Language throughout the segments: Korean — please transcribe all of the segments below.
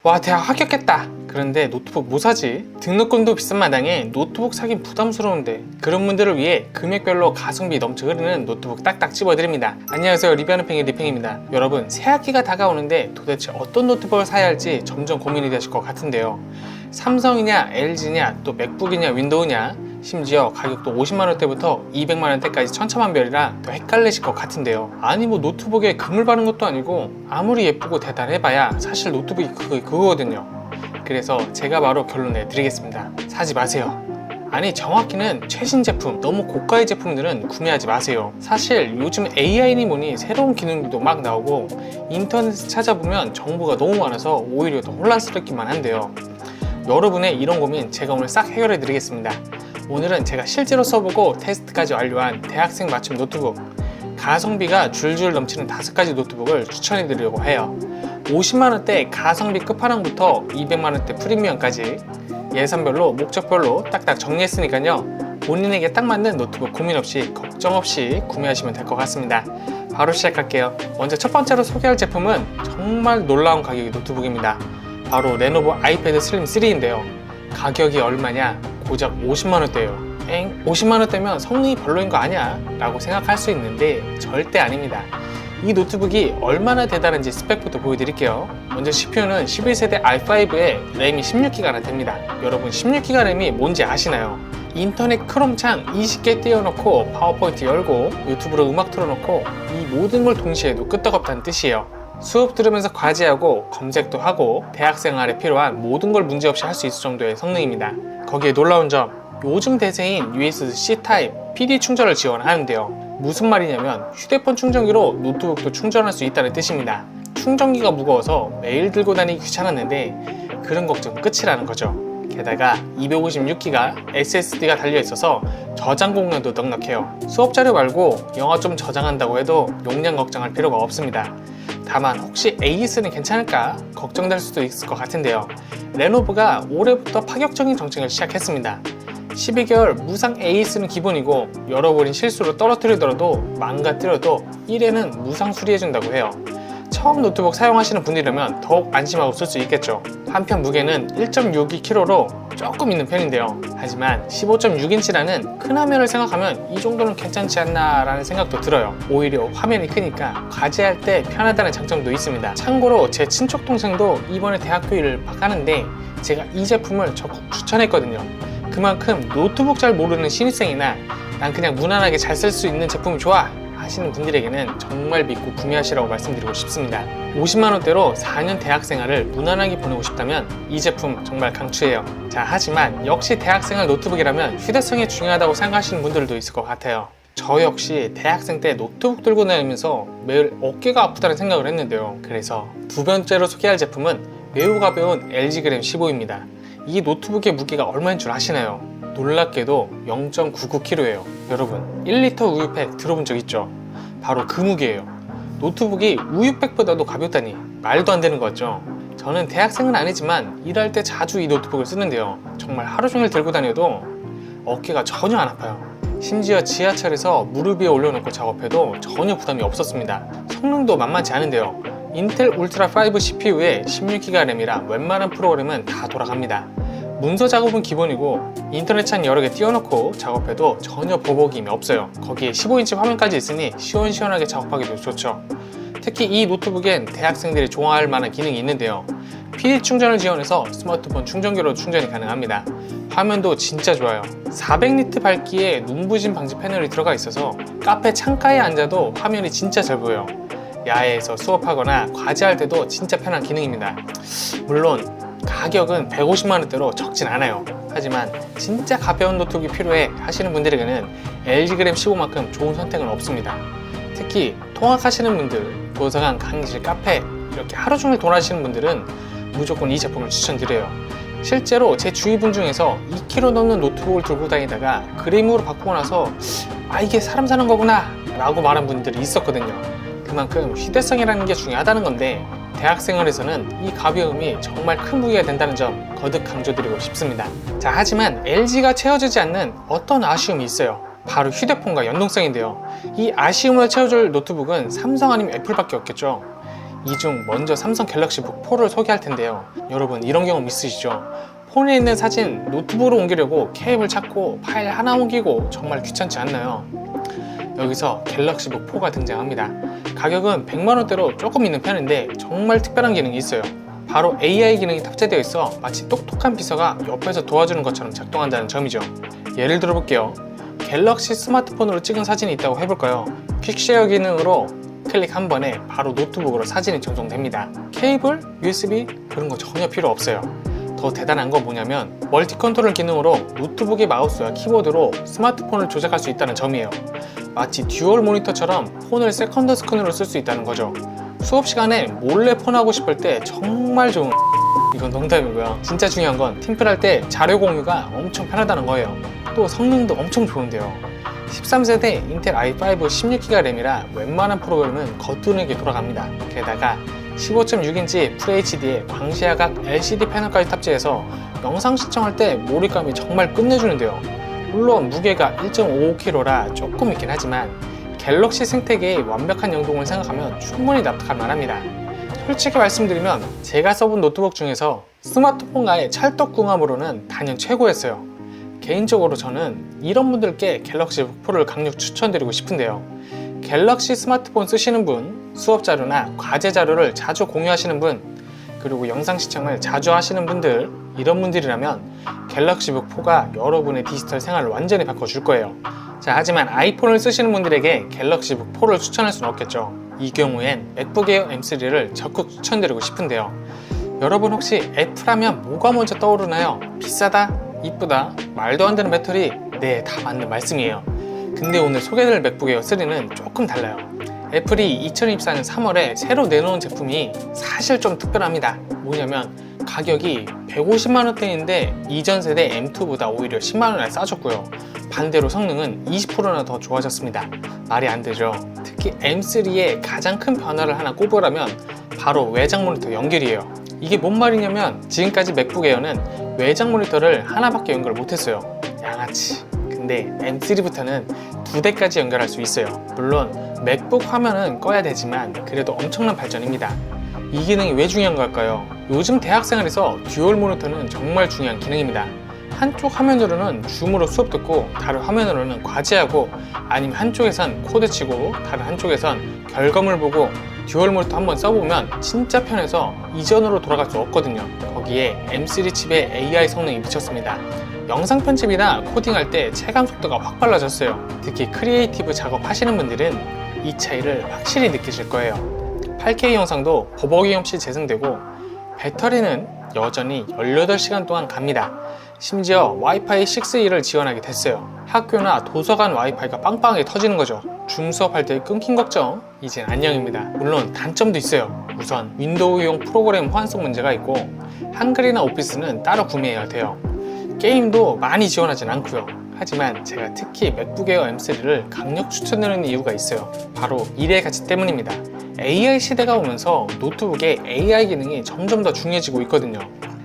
와, 대학 합격했다. 그런데 노트북 뭐 사지? 등록금도 비싼 마당에 노트북 사긴 부담스러운데, 그런 분들을 위해 금액별로 가성비 넘쳐 흐르는 노트북 딱딱 집어드립니다. 안녕하세요, 리뷰하는 팽이 리팽입니다. 여러분, 새학기가 다가오는데 도대체 어떤 노트북을 사야 할지 점점 고민이 되실 것 같은데요. 삼성이냐 LG냐 또 맥북이냐 윈도우냐, 심지어 가격도 50만원대부터 200만원대까지 천차만별이라 더 헷갈리실 것 같은데요. 아니 뭐 노트북에 금을 바른 것도 아니고 아무리 예쁘고 대단해봐야 사실 노트북이 그거거든요. 그래서 제가 바로 결론 내드리겠습니다. 사지 마세요. 아니, 정확히는 최신 제품, 너무 고가의 제품들은 구매하지 마세요. 사실 요즘 AI니 뭐니 새로운 기능들도 막 나오고 인터넷에 찾아보면 정보가 너무 많아서 오히려 더 혼란스럽기만 한데요. 여러분의 이런 고민 제가 오늘 싹 해결해 드리겠습니다. 오늘은 제가 실제로 써보고 테스트까지 완료한 대학생 맞춤 노트북, 가성비가 줄줄 넘치는 5가지 노트북을 추천해 드리려고 해요. 50만원대 가성비 끝판왕부터 200만원대 프리미엄까지 예산별로 목적별로 딱딱 정리했으니까요, 본인에게 딱 맞는 노트북 고민 없이 걱정 없이 구매하시면 될 것 같습니다. 바로 시작할게요. 먼저 첫 번째로 소개할 제품은 정말 놀라운 가격의 노트북입니다. 바로 레노버 아이패드 슬림 3인데요 가격이 얼마냐? 고작 50만원대예요. 50만원대면 성능이 별로인 거 아니야? 라고 생각할 수 있는데 절대 아닙니다. 이 노트북이 얼마나 대단한지 스펙부터 보여드릴게요. 먼저 CPU는 11세대 i5에 램이 16기가나 됩니다. 여러분, 16기가 램이 뭔지 아시나요? 인터넷 크롬창 20개 띄워놓고 파워포인트 열고 유튜브로 음악 틀어놓고 이 모든 걸 동시에 해도 끄떡없다는 뜻이에요. 수업 들으면서 과제하고 검색도 하고 대학생활에 필요한 모든 걸 문제없이 할 수 있을 정도의 성능입니다. 거기에 놀라운 점, 요즘 대세인 USB-C 타입 PD 충전을 지원하는데요. 무슨 말이냐면 휴대폰 충전기로 노트북도 충전할 수 있다는 뜻입니다. 충전기가 무거워서 매일 들고 다니기 귀찮았는데 그런 걱정은 끝이라는 거죠. 게다가 256기가 SSD가 달려있어서 저장 공간도 넉넉해요. 수업 자료 말고 영화 좀 저장한다고 해도 용량 걱정할 필요가 없습니다. 다만 혹시 AS는 괜찮을까 걱정될 수도 있을 것 같은데요. 레노버가 올해부터 파격적인 정책을 시작했습니다. 12개월 무상 AS는 기본이고 열어버린 실수로 떨어뜨리더라도 망가뜨려도 1회는 무상 수리해준다고 해요. 처음 노트북 사용하시는 분이라면 더욱 안심하고 쓸 수 있겠죠. 한편 무게는 1.62kg로 조금 있는 편인데요. 하지만 15.6인치라는 큰 화면을 생각하면 이 정도는 괜찮지 않나 라는 생각도 들어요. 오히려 화면이 크니까 과제할 때 편하다는 장점도 있습니다. 참고로 제 친척 동생도 이번에 대학교 일을 가는데 제가 이 제품을 적극 추천했거든요. 그만큼 노트북 잘 모르는 신입생이나 난 그냥 무난하게 잘 쓸 수 있는 제품이 좋아 하시는 분들에게는 정말 믿고 구매하시라고 말씀드리고 싶습니다. 50만원대로 4년 대학생활을 무난하게 보내고 싶다면 이 제품 정말 강추해요. 자, 하지만 역시 대학생활 노트북이라면 휴대성이 중요하다고 생각하시는 분들도 있을 것 같아요. 저 역시 대학생 때 노트북 들고 다니면서 매일 어깨가 아프다는 생각을 했는데요. 그래서 두 번째로 소개할 제품은 매우 가벼운 LG 그램 15입니다. 이 노트북의 무게가 얼마인 줄 아시나요? 놀랍게도 0.99kg예요. 여러분, 1리터 우유팩 들어본 적 있죠? 바로 그 무게예요. 노트북이 우유팩보다도 가볍다니 말도 안 되는 거 같죠? 저는 대학생은 아니지만 일할 때 자주 이 노트북을 쓰는데요. 정말 하루 종일 들고 다녀도 어깨가 전혀 안 아파요. 심지어 지하철에서 무릎 위에 올려놓고 작업해도 전혀 부담이 없었습니다. 성능도 만만치 않은데요. 인텔 울트라 5 CPU에 16기가 램이라 웬만한 프로그램은 다 돌아갑니다. 문서 작업은 기본이고 인터넷 창 여러 개 띄워놓고 작업해도 전혀 버벅임이 없어요. 거기에 15인치 화면까지 있으니 시원시원하게 작업하기도 좋죠. 특히 이 노트북엔 대학생들이 좋아할 만한 기능이 있는데요. PD 충전을 지원해서 스마트폰 충전기로 충전이 가능합니다. 화면도 진짜 좋아요. 400니트 밝기에 눈부신 방지 패널이 들어가 있어서 카페 창가에 앉아도 화면이 진짜 잘 보여요. 야외에서 수업하거나 과제할 때도 진짜 편한 기능입니다. 물론 가격은 150만원대로 적진 않아요. 하지만 진짜 가벼운 노트북이 필요해 하시는 분들에게는 LG 그램 15만큼 좋은 선택은 없습니다. 특히 통학하시는 분들, 도서관, 강의실, 카페 이렇게 하루 종일 돌아다니시는 분들은 무조건 이 제품을 추천드려요. 실제로 제 주위 분 중에서 2kg 넘는 노트북을 들고 다니다가 그램으로 바꾸고 나서 이게 사람 사는 거구나 라고 말한 분들이 있었거든요. 그만큼 휴대성이라는 게 중요하다는 건데 대학생활에서는 이 가벼움이 정말 큰 무기가 된다는 점 거듭 강조드리고 싶습니다. 자, 하지만 LG가 채워주지 않는 어떤 아쉬움이 있어요. 바로 휴대폰과 연동성인데요. 이 아쉬움을 채워줄 노트북은 삼성 아니면 애플밖에 없겠죠. 이 중 먼저 삼성 갤럭시 북 4를 소개할 텐데요. 여러분 이런 경험 있으시죠? 폰에 있는 사진 노트북으로 옮기려고 케이블 찾고 파일 하나 옮기고 정말 귀찮지 않나요? 여기서 갤럭시 북 4가 등장합니다. 가격은 100만원대로 조금 있는 편인데 정말 특별한 기능이 있어요. 바로 AI 기능이 탑재되어 있어 마치 똑똑한 비서가 옆에서 도와주는 것처럼 작동한다는 점이죠. 예를 들어 볼게요. 갤럭시 스마트폰으로 찍은 사진이 있다고 해볼까요? 퀵쉐어 기능으로 클릭 한 번에 바로 노트북으로 사진이 전송됩니다. 케이블, USB 그런 거 전혀 필요 없어요. 더 대단한 건 뭐냐면 멀티 컨트롤 기능으로 노트북의 마우스와 키보드로 스마트폰을 조작할 수 있다는 점이에요. 마치 듀얼 모니터처럼 폰을 세컨드 스크린으로 쓸 수 있다는 거죠. 수업 시간에 몰래 폰하고 싶을 때 정말 좋은 이건 농담이고요. 진짜 중요한 건 팀플할 때 자료 공유가 엄청 편하다는 거예요. 또 성능도 엄청 좋은데요. 13세대 인텔 i5 16기가 램이라 웬만한 프로그램은 거뜬하게 돌아갑니다. 게다가 15.6인치 FHD에 광시야각 LCD 패널까지 탑재해서 영상 시청할 때 몰입감이 정말 끝내주는데요. 물론 무게가 1.55kg라 조금 있긴 하지만 갤럭시 생태계의 완벽한 영동을 생각하면 충분히 납득할 만합니다. 솔직히 말씀드리면 제가 써본 노트북 중에서 스마트폰과의 찰떡궁합으로는 단연 최고였어요. 개인적으로 저는 이런 분들께 갤럭시 북 4를 강력 추천드리고 싶은데요. 갤럭시 스마트폰 쓰시는 분, 수업 자료나 과제 자료를 자주 공유하시는 분, 그리고 영상 시청을 자주 하시는 분들, 이런 분들이라면 갤럭시 북 4가 여러분의 디지털 생활을 완전히 바꿔줄 거예요. 자, 하지만 아이폰을 쓰시는 분들에게 갤럭시 북 4를 추천할 수는 없겠죠. 이 경우엔 맥북 에어 M3를 적극 추천드리고 싶은데요. 여러분 혹시 애플하면 뭐가 먼저 떠오르나요? 비싸다? 이쁘다? 말도 안 되는 배터리? 네, 다 맞는 말씀이에요. 근데 오늘 소개해드릴 맥북 에어 3는 조금 달라요. 애플이 2024년 3월에 새로 내놓은 제품이 사실 좀 특별합니다. 뭐냐면 가격이 150만원대인데 이전 세대 M2보다 오히려 10만원이나 싸졌고요. 반대로 성능은 20%나 더 좋아졌습니다. 말이 안 되죠. 특히 M3의 가장 큰 변화를 하나 꼽으라면 바로 외장 모니터 연결이에요. 이게 뭔 말이냐면 지금까지 맥북 에어는 외장 모니터를 하나밖에 연결 못했어요. 양아치. 근데 M3부터는 2대까지 연결할 수 있어요. 물론 맥북 화면은 꺼야 되지만 그래도 엄청난 발전입니다. 이 기능이 왜 중요한 걸까요? 요즘 대학생활에서 듀얼 모니터는 정말 중요한 기능입니다. 한쪽 화면으로는 줌으로 수업 듣고 다른 화면으로는 과제하고 아니면 한쪽에선 코드 치고 다른 한쪽에선 결과물 보고 듀얼 모니터 한번 써보면 진짜 편해서 이전으로 돌아갈 수 없거든요. 거기에 M3 칩의 AI 성능이 미쳤습니다. 영상 편집이나 코딩할 때 체감 속도가 확 빨라졌어요. 특히 크리에이티브 작업 하시는 분들은 이 차이를 확실히 느끼실 거예요. 8K 영상도 버벅이 없이 재생되고 배터리는 여전히 18시간 동안 갑니다. 심지어 와이파이 6E를 지원하게 됐어요. 학교나 도서관 와이파이가 빵빵하게 터지는 거죠. 줌 수업할 때 끊긴 걱정 이젠 안녕입니다. 물론 단점도 있어요. 우선 윈도우용 프로그램 호환성 문제가 있고 한글이나 오피스는 따로 구매해야 돼요. 게임도 많이 지원하진 않고요. 하지만 제가 특히 맥북 에어 M3를 강력 추천드리는 이유가 있어요. 바로 일의 가치 때문입니다. AI 시대가 오면서 노트북에 AI 기능이 점점 더 중요해지고 있거든요.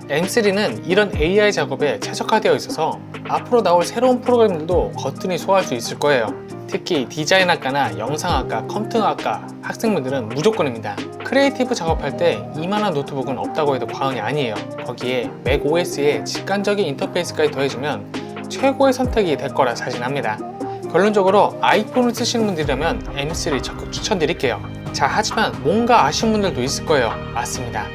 M3는 이런 AI 작업에 최적화되어 있어서 앞으로 나올 새로운 프로그램들도 거뜬히 소화할 수 있을 거예요. 특히 디자인학과나 영상학과, 컴퓨터학과 학생분들은 무조건입니다. 크리에이티브 작업할 때 이만한 노트북은 없다고 해도 과언이 아니에요. 거기에 맥OS의 직관적인 인터페이스까지 더해지면 최고의 선택이 될 거라 자신합니다. 결론적으로 아이폰을 쓰시는 분들이라면 M3 적극 추천드릴게요. 자, 하지만 뭔가 아쉬운 분들도 있을 거예요. 맞습니다.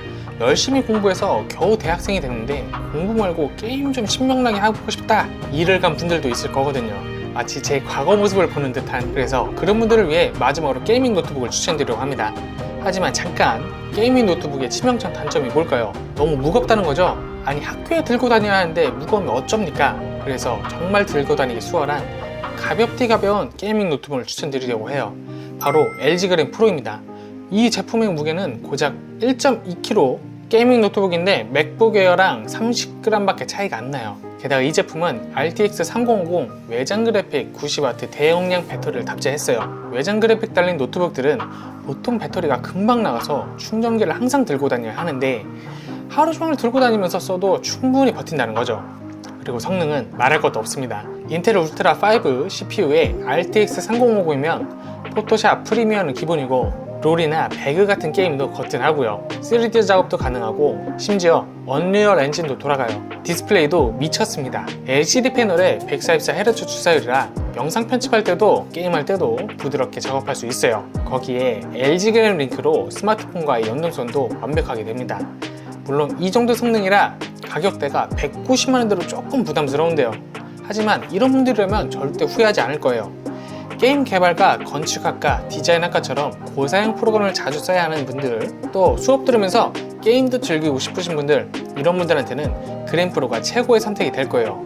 열심히 공부해서 겨우 대학생이 됐는데 공부 말고 게임 좀 신명나게 하고 싶다 이를 간 분들도 있을 거거든요. 마치 제 과거 모습을 보는 듯한. 그래서 그런 분들을 위해 마지막으로 게이밍 노트북을 추천드리려고 합니다. 하지만 잠깐, 게이밍 노트북의 치명적 단점이 뭘까요? 너무 무겁다는 거죠? 아니, 학교에 들고 다녀야 하는데 무거우면 어쩝니까? 그래서 정말 들고 다니기 수월한 가볍디 가벼운 게이밍 노트북을 추천드리려고 해요. 바로 LG 그램 프로입니다. 이 제품의 무게는 고작 1.2kg, 게이밍 노트북인데 맥북 에어랑 30g 밖에 차이가 안 나요. 게다가 이 제품은 RTX 3050 외장 그래픽 90W 대용량 배터리를 탑재했어요. 외장 그래픽 달린 노트북들은 보통 배터리가 금방 나가서 충전기를 항상 들고 다녀야 하는데 하루 종일 들고 다니면서 써도 충분히 버틴다는 거죠. 그리고 성능은 말할 것도 없습니다. 인텔 울트라 5 CPU에 RTX 3050이면 포토샵 프리미어는 기본이고 롤이나 배그 같은 게임도 거뜬하고요. 3D 작업도 가능하고 심지어 언리얼 엔진도 돌아가요. 디스플레이도 미쳤습니다. LCD 패널에 144Hz 주사율이라 영상 편집할 때도 게임할 때도 부드럽게 작업할 수 있어요. 거기에 LG 그램 링크로 스마트폰과의 연동성도 완벽하게 됩니다. 물론 이 정도 성능이라 가격대가 190만원대로 조금 부담스러운데요. 하지만 이런 분들이라면 절대 후회하지 않을 거예요. 게임 개발과 건축학과, 디자인학과처럼 고사양 프로그램을 자주 써야 하는 분들, 또 수업 들으면서 게임도 즐기고 싶으신 분들, 이런 분들한테는 그램프로가 최고의 선택이 될 거예요.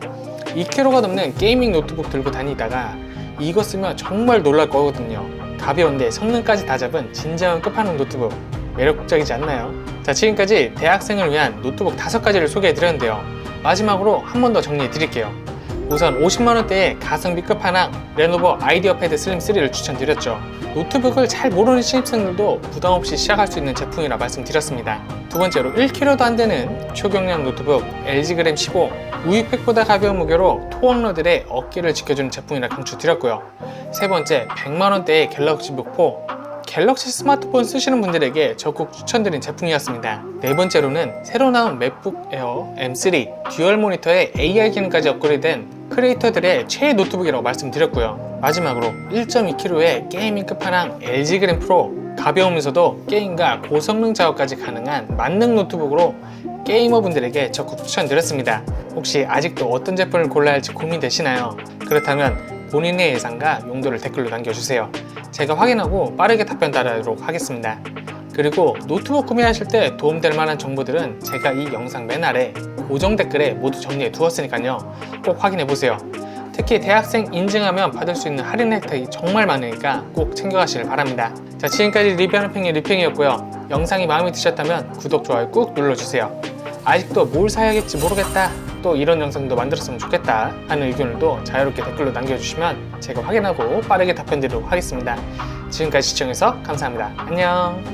2kg가 넘는 게이밍 노트북 들고 다니다가 이거 쓰면 정말 놀랄 거거든요. 가벼운데 성능까지 다 잡은 진정한 끝판왕 노트북, 매력적이지 않나요? 자, 지금까지 대학생을 위한 노트북 5가지를 소개해드렸는데요. 마지막으로 한 번 더 정리해드릴게요. 우선 50만원대의 가성비 끝판왕 레노버 아이디어 패드 슬림 3를 추천드렸죠. 노트북을 잘 모르는 신입생들도 부담없이 시작할 수 있는 제품이라 말씀드렸습니다. 두 번째로 1kg도 안 되는 초경량 노트북 LG 그램 15, 우유팩보다 가벼운 무게로 토학러들의 어깨를 지켜주는 제품이라 강추드렸고요. 세 번째, 100만원대의 갤럭시북 4, 갤럭시 스마트폰 쓰시는 분들에게 적극 추천드린 제품이었습니다. 네 번째로는 새로 나온 맥북 에어 M3 듀얼 모니터에 AI 기능까지 업그레이드된 크리에이터들의 최애 노트북이라고 말씀드렸고요. 마지막으로 1.2kg의 게이밍 끝판왕 LG 그램 프로, 가벼우면서도 게임과 고성능 작업까지 가능한 만능 노트북으로 게이머분들에게 적극 추천드렸습니다. 혹시 아직도 어떤 제품을 골라야 할지 고민되시나요? 그렇다면 본인의 예상과 용도를 댓글로 남겨주세요. 제가 확인하고 빠르게 답변 달아도록 하겠습니다. 그리고 노트북 구매하실 때 도움될 만한 정보들은 제가 이 영상 맨 아래 고정 댓글에 모두 정리해 두었으니까요. 꼭 확인해 보세요. 특히 대학생 인증하면 받을 수 있는 할인 혜택이 정말 많으니까 꼭 챙겨가시길 바랍니다. 자, 지금까지 리뷰하는 팽이 리팽이었고요. 영상이 마음에 드셨다면 구독, 좋아요 꾹 눌러주세요. 아직도 뭘 사야겠지 모르겠다, 또 이런 영상도 만들었으면 좋겠다 하는 의견을도 자유롭게 댓글로 남겨주시면 제가 확인하고 빠르게 답변드리도록 하겠습니다. 지금까지 시청해서 감사합니다. 안녕.